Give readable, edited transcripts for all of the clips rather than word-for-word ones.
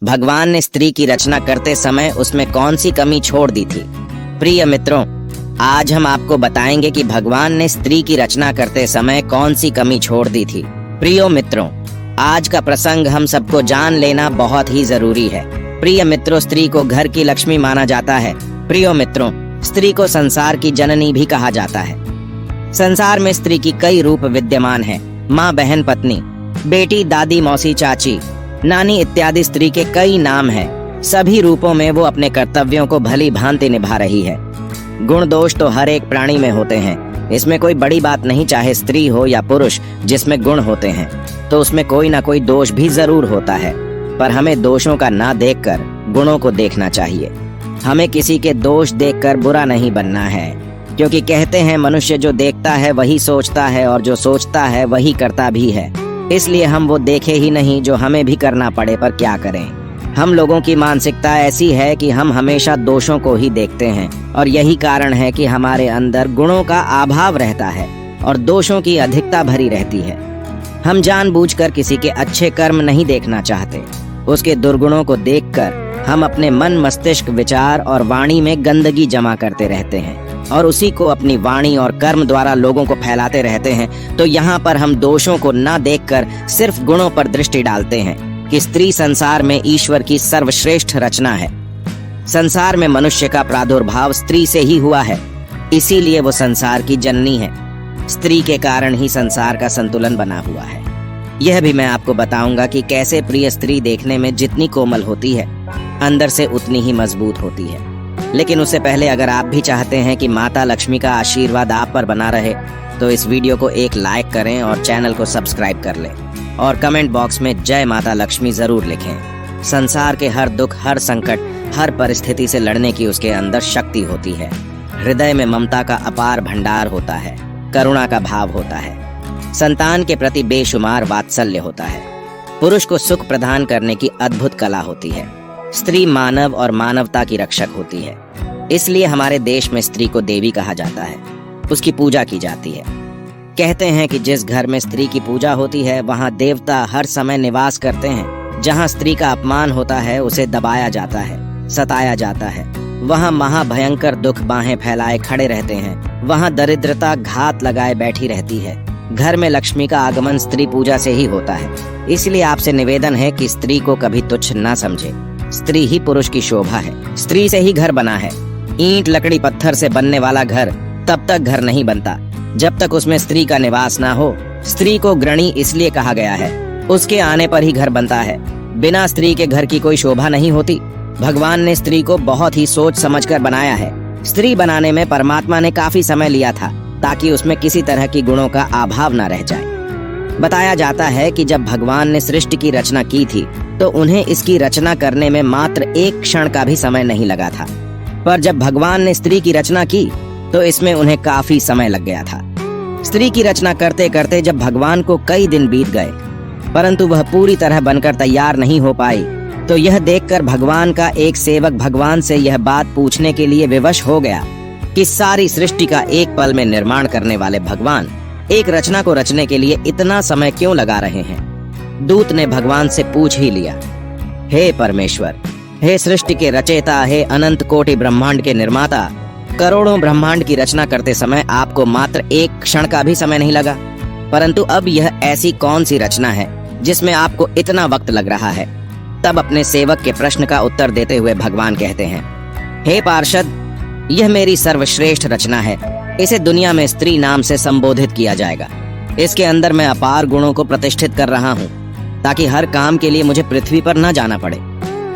भगवान ने स्त्री की रचना करते समय उसमें कौन सी कमी छोड़ दी थी? प्रिय मित्रों, आज हम आपको बताएंगे कि भगवान ने स्त्री की रचना करते समय कौन सी कमी छोड़ दी थी। प्रिय मित्रों, आज का प्रसंग हम सबको जान लेना बहुत ही जरूरी है। प्रिय मित्रों, स्त्री को घर की लक्ष्मी माना जाता है। प्रिय मित्रों, स्त्री को संसार की जननी भी कहा जाता है। संसार में स्त्री की कई रूप विद्यमान हैं। माँ, बहन, पत्नी, बेटी, दादी, मौसी, चाची, नानी इत्यादि स्त्री के कई नाम हैं। सभी रूपों में वो अपने कर्तव्यों को भली भांति निभा रही है। गुण दोष तो हर एक प्राणी में होते हैं, इसमें कोई बड़ी बात नहीं। चाहे स्त्री हो या पुरुष, जिसमें गुण होते हैं तो उसमें कोई ना कोई दोष भी जरूर होता है। पर हमें दोषों का ना देखकर गुणों को देखना चाहिए। हमें किसी के दोष देखकर बुरा नहीं बनना है, क्योंकि कहते हैं मनुष्य जो देखता है वही सोचता है और जो सोचता है वही करता भी है। इसलिए हम वो देखे ही नहीं जो हमें भी करना पड़े, पर क्या करें। हम लोगों की मानसिकता ऐसी है कि हम हमेशा दोषों को ही देखते हैं और यही कारण है कि हमारे अंदर गुणों का अभाव रहता है और दोषों की अधिकता भरी रहती है। हम जानबूझकर किसी के अच्छे कर्म नहीं देखना चाहते, उसके दुर्गुणों को देखकर हम अपने मन, मस्तिष्क, विचार और वाणी में गंदगी जमा करते रहते हैं और उसी को अपनी वाणी और कर्म द्वारा लोगों को फैलाते रहते हैं। तो यहाँ पर हम दोषों को ना देखकर सिर्फ गुणों पर दृष्टि डालते हैं कि स्त्री संसार में ईश्वर की सर्वश्रेष्ठ रचना है। संसार में मनुष्य का प्रादुर्भाव स्त्री से ही हुआ है, इसीलिए वो संसार की जननी है। स्त्री के कारण ही संसार का संतुलन बना हुआ है। यह भी मैं आपको बताऊंगा कि कैसे प्रिय स्त्री देखने में जितनी कोमल होती है, अंदर से उतनी ही मजबूत होती है। लेकिन उससे पहले अगर आप भी चाहते हैं कि माता लक्ष्मी का आशीर्वाद आप पर बना रहे, तो इस वीडियो को एक लाइक करें और चैनल को सब्सक्राइब कर लें और कमेंट बॉक्स में जय माता लक्ष्मी जरूर लिखें। संसार के हर दुख, हर संकट, हर परिस्थिति से लड़ने की उसके अंदर शक्ति होती है। हृदय में ममता का अपार भंडार होता है, करुणा का भाव होता है, संतान के प्रति बेशुमार वात्सल्य होता है, पुरुष को सुख प्रदान करने की अद्भुत कला होती है। स्त्री मानव और मानवता की रक्षक होती है, इसलिए हमारे देश में स्त्री को देवी कहा जाता है, उसकी पूजा की जाती है। कहते हैं कि जिस घर में स्त्री की पूजा होती है वहाँ देवता हर समय निवास करते हैं। जहाँ स्त्री का अपमान होता है, उसे दबाया जाता है, सताया जाता है, वहाँ महाभयंकर दुख बाहें फैलाए खड़े रहते हैं। वहाँ दरिद्रता घात लगाए बैठी रहती है। घर में लक्ष्मी का आगमन स्त्री पूजा से ही होता है। इसलिए आपसे निवेदन है कि स्त्री को कभी तुच्छ ना समझे। स्त्री ही पुरुष की शोभा है। स्त्री से ही घर बना है। ईंट, लकड़ी, पत्थर से बनने वाला घर तब तक घर नहीं बनता जब तक उसमें स्त्री का निवास ना हो। स्त्री को गृहिणी इसलिए कहा गया है, उसके आने पर ही घर बनता है। बिना स्त्री के घर की कोई शोभा नहीं होती। भगवान ने स्त्री को बहुत ही सोच समझकर बनाया है। स्त्री बनाने में परमात्मा ने काफी समय लिया था ताकि उसमें किसी तरह की गुणों का अभाव न रह जाए। बताया जाता है कि जब भगवान ने सृष्टि की रचना की थी तो उन्हें इसकी रचना करने में मात्र एक क्षण का भी समय नहीं लगा था। पर जब भगवान ने स्त्री की रचना की तो इसमें उन्हें काफी समय लग गया था। स्त्री की रचना करते करते जब भगवान को कई दिन बीत गए, परंतु वह पूरी तरह बनकर तैयार नहीं हो पाई, तो यह देखकर भगवान का एक सेवक भगवान से यह बात पूछने के लिए विवश हो गया कि सारी सृष्टि का एक पल में निर्माण करने वाले भगवान एक रचना को रचने के लिए इतना समय क्यों लगा रहे हैं। दूत ने भगवान से पूछ ही लिया, हे परमेश्वर, हे सृष्टि के रचयिता, हे अनंत कोटि ब्रह्मांड के निर्माता, करोड़ों ब्रह्मांड की रचना करते समय आपको मात्र एक क्षण का भी समय नहीं लगा, परंतु अब यह ऐसी कौन सी रचना है जिसमें आपको इतना वक्त लग रहा है। तब अपने सेवक के प्रश्न का उत्तर देते हुए भगवान कहते हैं, हे पार्षद, यह मेरी सर्वश्रेष्ठ रचना है। इसे दुनिया में स्त्री नाम से संबोधित किया जाएगा। इसके अंदर मैं अपार गुणों को प्रतिष्ठित कर रहा हूँ ताकि हर काम के लिए मुझे पृथ्वी पर न जाना पड़े।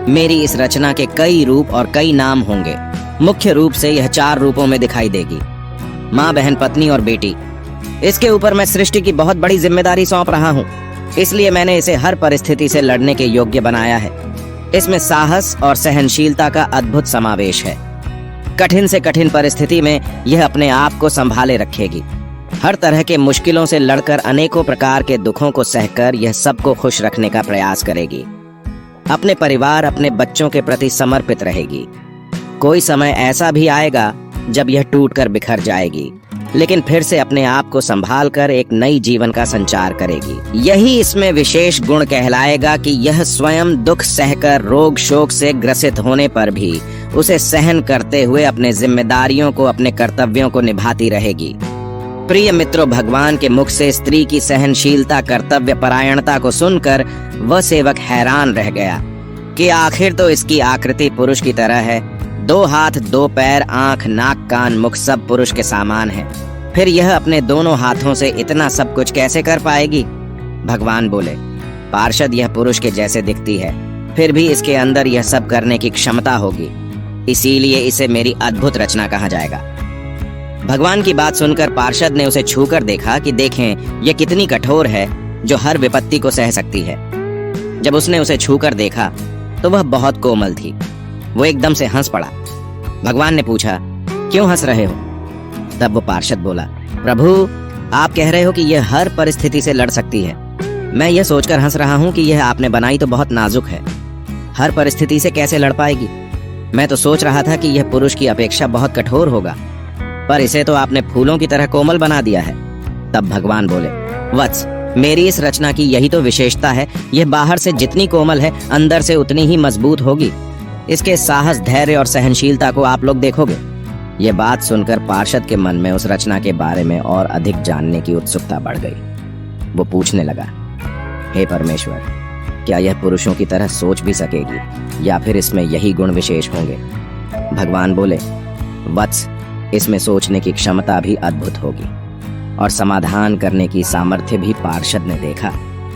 मेरी इस रचना के कई रूप और कई नाम होंगे। मुख्य रूप से यह 4 रूपों में दिखाई देगी, माँ, बहन, पत्नी और बेटी। इसके ऊपर मैं सृष्टि की बहुत बड़ी जिम्मेदारी सौंप रहा हूँ, इसलिए मैंने इसे हर परिस्थिति से लड़ने के योग्य बनाया है। इसमें साहस और सहनशीलता का अद्भुत समावेश है। कठिन से कठिन परिस्थिति में यह अपने आप को संभाले रखेगी। हर तरह के मुश्किलों से लड़कर अनेकों प्रकार के दुखों को सहकर यह सबको खुश रखने का प्रयास करेगी। अपने परिवार, अपने बच्चों के प्रति समर्पित रहेगी। कोई समय ऐसा भी आएगा जब यह टूटकर बिखर जाएगी लेकिन फिर से अपने आप को संभाल कर एक नई जीवन का संचार करेगी। यही इसमें विशेष गुण कहलाएगा कि यह स्वयं दुख सहकर रोग शोक से ग्रसित होने पर भी उसे सहन करते हुए अपने जिम्मेदारियों को, अपने कर्तव्यों को निभाती रहेगी। प्रिय मित्रों, भगवान के मुख से स्त्री की सहनशीलता, कर्तव्य परायणता को सुनकर वह सेवक हैरान रह गया कि आखिर तो इसकी आकृति पुरुष की तरह है। 2 हाथ 2 पैर, आंख नाक कान मुख सब पुरुष के समान है। फिर यह अपने दोनों हाथों से इतना सब कुछ कैसे कर पाएगी? भगवान बोले, पार्षद, यह पुरुष के जैसे दिखती है, फिर भी इसके अंदर यह सब करने की क्षमता होगी, इसीलिए इसे मेरी अद्भुत रचना कहा जाएगा। भगवान की बात सुनकर पार्षद ने उसे छूकर देखा कि देखें यह कितनी कठोर है जो हर विपत्ति को सह सकती है। जब उसने उसे छूकर देखा तो वह बहुत कोमल थी। वो एकदम से हंस पड़ा। भगवान ने पूछा, क्यों हंस रहे हो? तब वो पार्षद बोला, प्रभु, आप कह रहे हो कि यह हर परिस्थिति से लड़ सकती है। मैं यह सोचकर हंस रहा हूँ कि यह आपने बनाई तो बहुत नाजुक है, हर परिस्थिति से कैसे लड़ पाएगी? मैं तो सोच रहा था कि यह पुरुष की अपेक्षा बहुत कठोर होगा, पर इसे तो आपने फूलों की तरह कोमल बना दिया है। तब भगवान बोले, वत्स, मेरी इस रचना की यही तो विशेषता है। यह बाहर से जितनी कोमल है, अंदर से उतनी ही मजबूत होगी। इसके साहस, धैर्य और सहनशीलता को आप लोग देखोगे। यह बात सुनकर पार्षद के मन में उस रचना के बारे में और अधिक जानने की उत्सुकता बढ़ गई। वो पूछने लगा, हे परमेश्वर, क्या यह पुरुषों की तरह सोच भी सकेगी या फिर इसमें यही गुण विशेष होंगे? भगवान बोले, वत्स, इसमें सोचने की क्षमता भी अद्भुत होगी और समाधान करने की सामर्थ्य भी। पार्षद ने देखा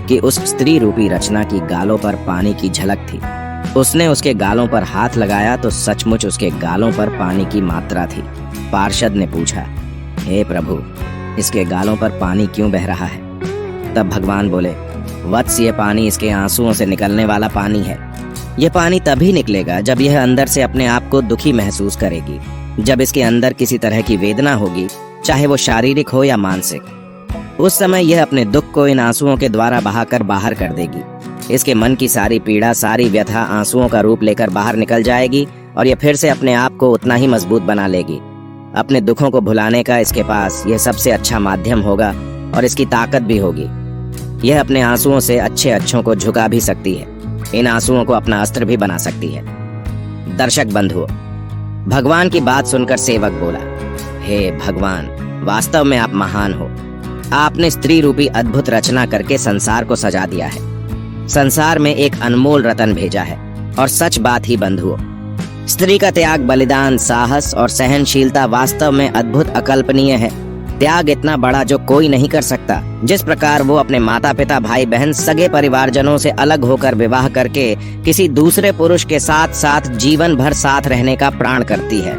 कि उस स्त्री रूपी रचना की गालों पर पानी की झलक थी। उसने उसके गालों पर हाथ लगाया तो सचमुच उसके गालों पर पानी की मात्रा थी। पार्षद ने पूछा, हे प्रभु, इसके गालों पर पानी क्यों बह रहा है? तब भगवान बोले, वत्स, ये पानी इसके आंसुओं से निकलने वाला पानी है। यह पानी तभी निकलेगा जब यह अंदर से अपने आप को दुखी महसूस करेगी, जब इसके अंदर किसी तरह की वेदना होगी, चाहे वो शारीरिक हो या मानसिक। उस समय यह अपने दुख को इन आंसुओं के द्वारा बहाकर बाहर कर देगी। इसके मन की सारी पीड़ा, सारी व्यथा आंसुओं का रूप लेकर बाहर निकल जाएगी और यह फिर से अपने आप को उतना ही मजबूत बना लेगी। अपने दुखों को भुलाने का इसके पास यह सबसे अच्छा माध्यम होगा और इसकी ताकत भी होगी। यह अपने आंसुओं से अच्छे अच्छों को झुका भी सकती है, इन आंसुओं को अपना अस्त्र भी बना सकती है। दर्शक बंधुओं, भगवान की बात सुनकर सेवक बोला, हे भगवान, वास्तव में आप महान हो। आपने स्त्री रूपी अद्भुत रचना करके संसार को सजा दिया है, संसार में एक अनमोल रतन भेजा है। और सच बात ही बंधुओं, स्त्री का त्याग, बलिदान, साहस और सहनशीलता वास्तव में अद्भुत, अकल्पनीय है। त्याग इतना बड़ा जो कोई नहीं कर सकता। जिस प्रकार वो अपने माता पिता, भाई बहन, सगे परिवारजनों से अलग होकर विवाह करके किसी दूसरे पुरुष के साथ साथ जीवन भर साथ रहने का प्राण करती है।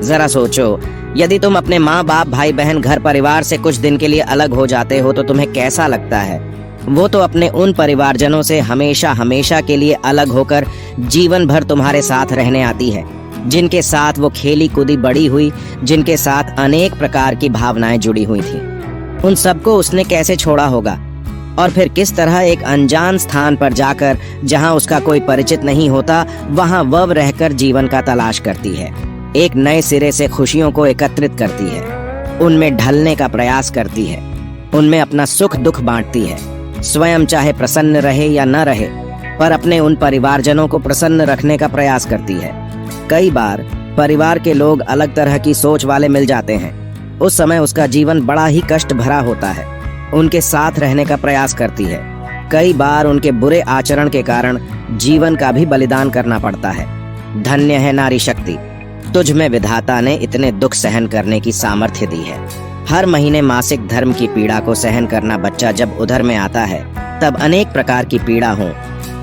जरा सोचो, यदि तुम अपने माँ बाप, भाई बहन, घर परिवार से कुछ दिन के लिए अलग हो जाते हो तो तुम्हें कैसा लगता है? वो तो अपने उन परिवारजनों से हमेशा हमेशा के लिए अलग होकर जीवन भर तुम्हारे साथ रहने आती है, जिनके साथ वो खेली कूदी बड़ी हुई, जिनके साथ अनेक प्रकार की भावनाएं जुड़ी हुई थी। उन सबको उसने कैसे छोड़ा होगा? और फिर किस तरह एक अनजान स्थान पर जाकर, जहां उसका कोई परिचित नहीं होता, वहां वह रहकर जीवन का तलाश करती है। एक नए सिरे से खुशियों को एकत्रित करती है, उनमें ढलने का प्रयास करती है, उनमें अपना सुख दुख बांटती है। स्वयं चाहे प्रसन्न रहे या न रहे, पर अपने उन परिवारजनों को प्रसन्न रखने का प्रयास करती है। कई बार परिवार के लोग अलग तरह की सोच वाले मिल जाते हैं। उस समय उसका जीवन बड़ा ही कष्ट भरा होता है। उनके साथ रहने का प्रयास करती है। कई बार उनके बुरे आचरण के कारण जीवन का भी बलिदान करना पड़ता है। धन्य है नारी शक्ति, तुझ में विधाता ने इतने दुख सहन करने की सामर्थ्य दी है। हर महीने मासिक धर्म की पीड़ा को सहन करना बच्चा जब उधर में आता है, तब अनेक प्रकार की पीड़ा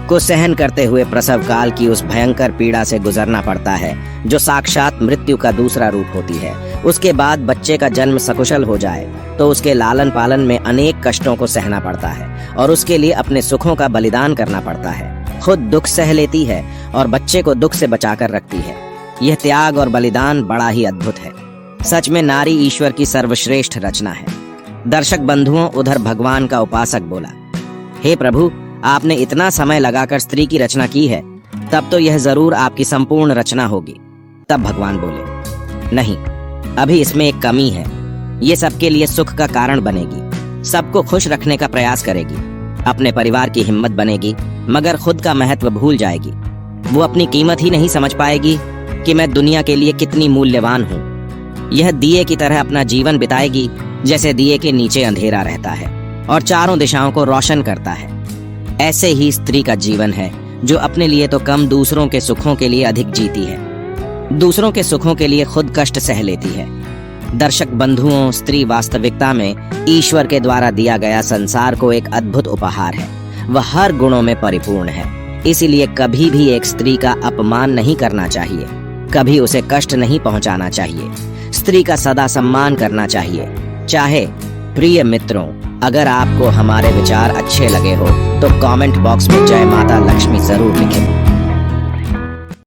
को सहन करते हुए प्रसव काल की उस भयंकर पीड़ा से गुजरना पड़ता है, जो साक्षात मृत्यु का दूसरा रूप होती है। उसके बाद बच्चे का जन्म सकुशल हो जाए तो उसके लालन पालन में अनेक कष्टों को सहना पड़ता है और उसके लिए अपने सुखों का बलिदान करना पड़ता है। खुद दुख सह लेती है और बच्चे को दुख से बचाकर रखती है। यह त्याग और बलिदान बड़ा ही अद्भुत है। सच में नारी ईश्वर की सर्वश्रेष्ठ रचना है। दर्शक बंधुओं, उधर भगवान का उपासक बोला, हे प्रभु, आपने इतना समय लगाकर स्त्री की रचना की है, तब तो यह जरूर आपकी संपूर्ण रचना होगी। तब भगवान बोले, नहीं, अभी इसमें एक कमी है। ये सबके लिए सुख का कारण बनेगी, सबको खुश रखने का प्रयास करेगी, अपने परिवार की हिम्मत बनेगी, मगर खुद का महत्व भूल जाएगी। वो अपनी कीमत ही नहीं समझ पाएगी कि मैं दुनिया के लिए कितनी मूल्यवान हूँ। यह दिए की तरह अपना जीवन बिताएगी, जैसे दिए के नीचे अंधेरा रहता है और चारों दिशाओं को रोशन करता है। ऐसे ही स्त्री का जीवन है, जो अपने लिए तो कम दूसरों के सुखों के लिए अधिक जीती है, दूसरों के सुखों के लिए खुद कष्ट सह लेती है। दर्शक बंधुओं, स्त्री वास्तविकता में ईश्वर के द्वारा दिया गया संसार को एक अद्भुत उपहार है। वह हर गुणों में परिपूर्ण है, इसीलिए कभी भी एक स्त्री का अपमान नहीं करना चाहिए, कभी उसे कष्ट नहीं पहुंचाना चाहिए। स्त्री का सदा सम्मान करना चाहिए। चाहे प्रिय मित्रों, अगर आपको हमारे विचार अच्छे लगे हो तो कमेंट बॉक्स में जय माता लक्ष्मी जरूर लिखें।